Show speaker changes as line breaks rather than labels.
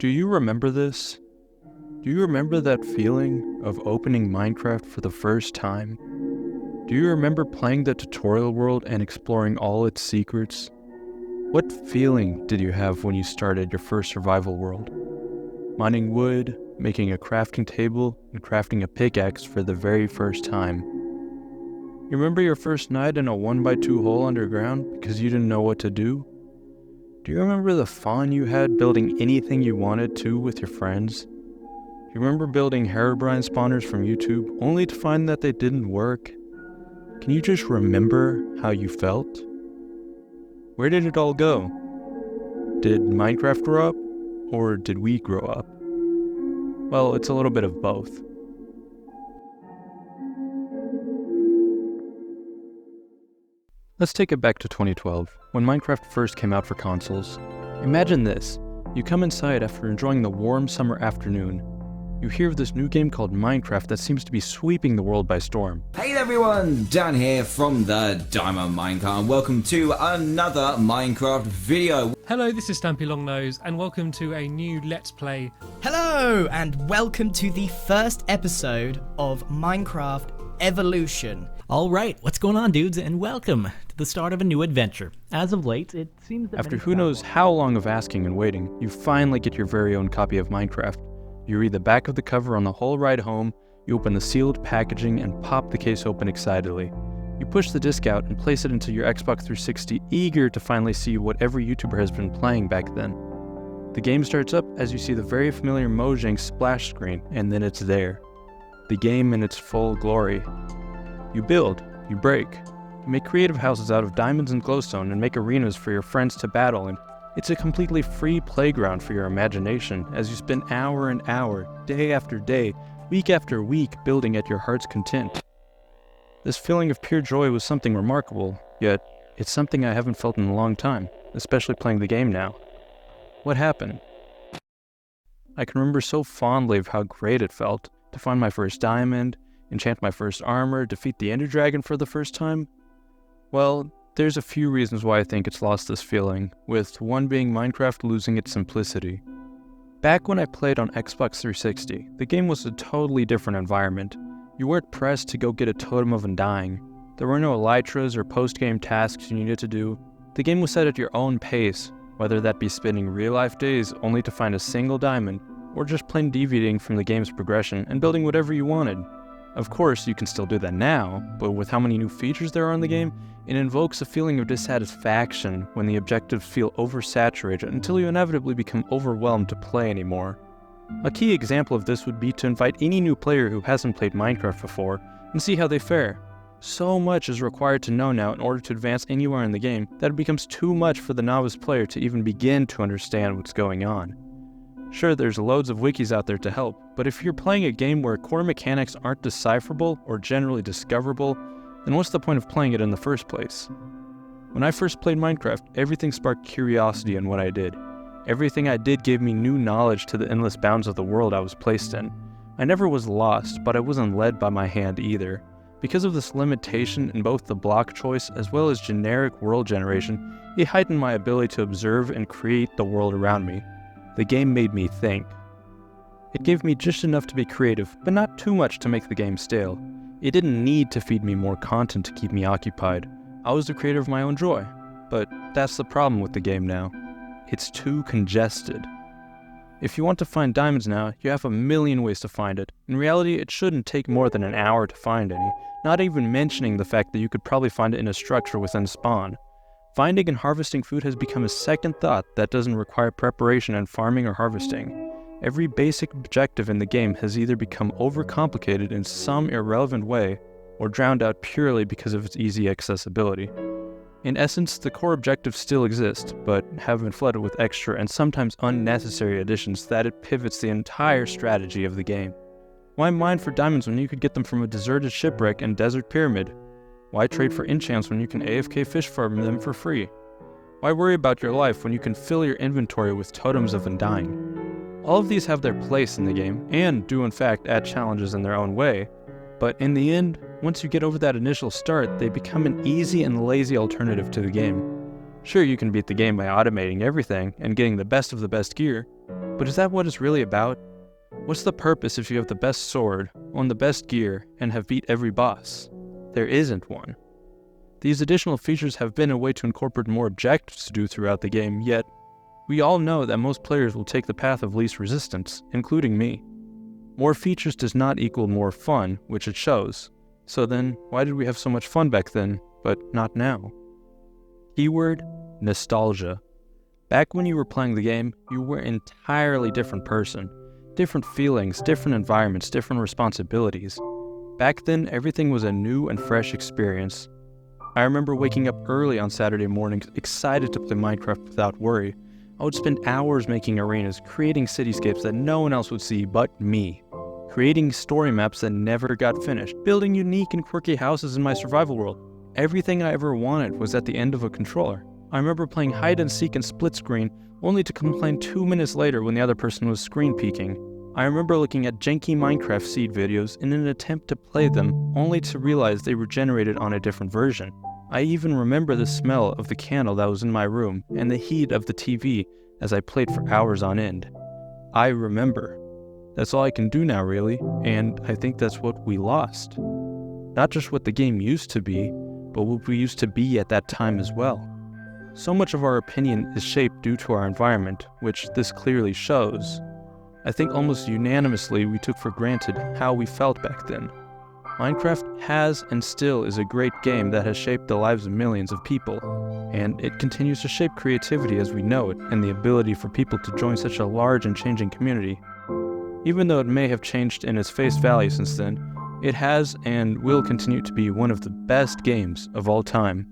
Do you remember this? Do you remember that feeling of opening Minecraft for the first time? Do you remember playing the tutorial world and exploring all its secrets? What feeling did you have when you started your first survival world? Mining wood, making a crafting table, and crafting a pickaxe for the very first time. You remember your first night in a 1x2 hole underground because you didn't know what to do? Do you remember the fun you had building anything you wanted to with your friends? Do you remember building Herobrine spawners from YouTube only to find that they didn't work? Can you just remember how you felt? Where did it all go? Did Minecraft grow up, or did we grow up? Well, it's a little bit of both. Let's take it back to 2012, when Minecraft first came out for consoles. Imagine this. You come inside after enjoying the warm summer afternoon. You hear of this new game called Minecraft that seems to be sweeping the world by storm.
Hey everyone, Dan here from the Diamond Minecart, and welcome to another Minecraft video.
Hello, this is Stampy Longnose, and welcome to a new Let's Play.
Hello, and welcome to the first episode of Minecraft Evolution.
Alright, what's going on, dudes, and welcome to the start of a new adventure. As of late, it seems that
After who knows how long of asking and waiting, you finally get your very own copy of Minecraft. You read the back of the cover on the whole ride home, you open the sealed packaging and pop the case open excitedly. You push the disc out and place it into your Xbox 360, eager to finally see what every YouTuber has been playing back then. The game starts up as you see the very familiar Mojang splash screen, and then it's there. The game in its full glory. You build, you break, you make creative houses out of diamonds and glowstone and make arenas for your friends to battle in. It's a completely free playground for your imagination as you spend hour and hour, day after day, week after week building at your heart's content. This feeling of pure joy was something remarkable, yet it's something I haven't felt in a long time, especially playing the game now. What happened? I can remember so fondly of how great it felt to find my first diamond, enchant my first armor, defeat the Ender Dragon for the first time. Well, there's a few reasons why I think it's lost this feeling, with one being Minecraft losing its simplicity. Back when I played on Xbox 360, the game was a totally different environment. You weren't pressed to go get a totem of undying. There were no elytras or post-game tasks you needed to do. The game was set at your own pace, whether that be spending real-life days only to find a single diamond, or just plain deviating from the game's progression and building whatever you wanted. Of course, you can still do that now, but with how many new features there are in the game, it invokes a feeling of dissatisfaction when the objectives feel oversaturated until you inevitably become overwhelmed to play anymore. A key example of this would be to invite any new player who hasn't played Minecraft before and see how they fare. So much is required to know now in order to advance anywhere in the game that it becomes too much for the novice player to even begin to understand what's going on. Sure, there's loads of wikis out there to help, but if you're playing a game where core mechanics aren't decipherable or generally discoverable, then what's the point of playing it in the first place? When I first played Minecraft, everything sparked curiosity in what I did. Everything I did gave me new knowledge to the endless bounds of the world I was placed in. I never was lost, but I wasn't led by my hand either. Because of this limitation in both the block choice as well as generic world generation, it heightened my ability to observe and create the world around me. The game made me think. It gave me just enough to be creative, but not too much to make the game stale. It didn't need to feed me more content to keep me occupied. I was the creator of my own joy. But that's the problem with the game now. It's too congested. If you want to find diamonds now, you have a million ways to find it. In reality, it shouldn't take more than an hour to find any, not even mentioning the fact that you could probably find it in a structure within spawn. Finding and harvesting food has become a second thought that doesn't require preparation and farming or harvesting. Every basic objective in the game has either become overcomplicated in some irrelevant way, or drowned out purely because of its easy accessibility. In essence, the core objectives still exist, but have been flooded with extra and sometimes unnecessary additions that it pivots the entire strategy of the game. Why mine for diamonds when you could get them from a deserted shipwreck and desert pyramid? Why trade for enchants when you can AFK fish farm them for free? Why worry about your life when you can fill your inventory with totems of undying? All of these have their place in the game, and do in fact add challenges in their own way, but in the end, once you get over that initial start, they become an easy and lazy alternative to the game. Sure, you can beat the game by automating everything and getting the best of the best gear, But is that what it's really about? What's the purpose if you have the best sword, own the best gear, and have beat every boss? There isn't one. These additional features have been a way to incorporate more objectives to do throughout the game, yet we all know that most players will take the path of least resistance, including me. More features does not equal more fun, which it shows. So then, why did we have so much fun back then, but not now? Keyword: nostalgia. Back when you were playing the game, you were an entirely different person. Different feelings, different environments, different responsibilities. Back then, everything was a new and fresh experience. I remember waking up early on Saturday mornings, excited to play Minecraft without worry. I would spend hours making arenas, creating cityscapes that no one else would see but me. Creating story maps that never got finished, building unique and quirky houses in my survival world. Everything I ever wanted was at the end of a controller. I remember playing hide and seek and split screen, only to complain 2 minutes later when the other person was screen peeking. I remember looking at janky Minecraft seed videos in an attempt to play them, only to realize they were generated on a different version. I even remember the smell of the candle that was in my room, and the heat of the TV as I played for hours on end. I remember. That's all I can do now, really, and I think that's what we lost. Not just what the game used to be, but what we used to be at that time as well. So much of our opinion is shaped due to our environment, which this clearly shows. I think almost unanimously we took for granted how we felt back then. Minecraft has and still is a great game that has shaped the lives of millions of people, and it continues to shape creativity as we know it and the ability for people to join such a large and changing community. Even though it may have changed in its face value since then, it has and will continue to be one of the best games of all time.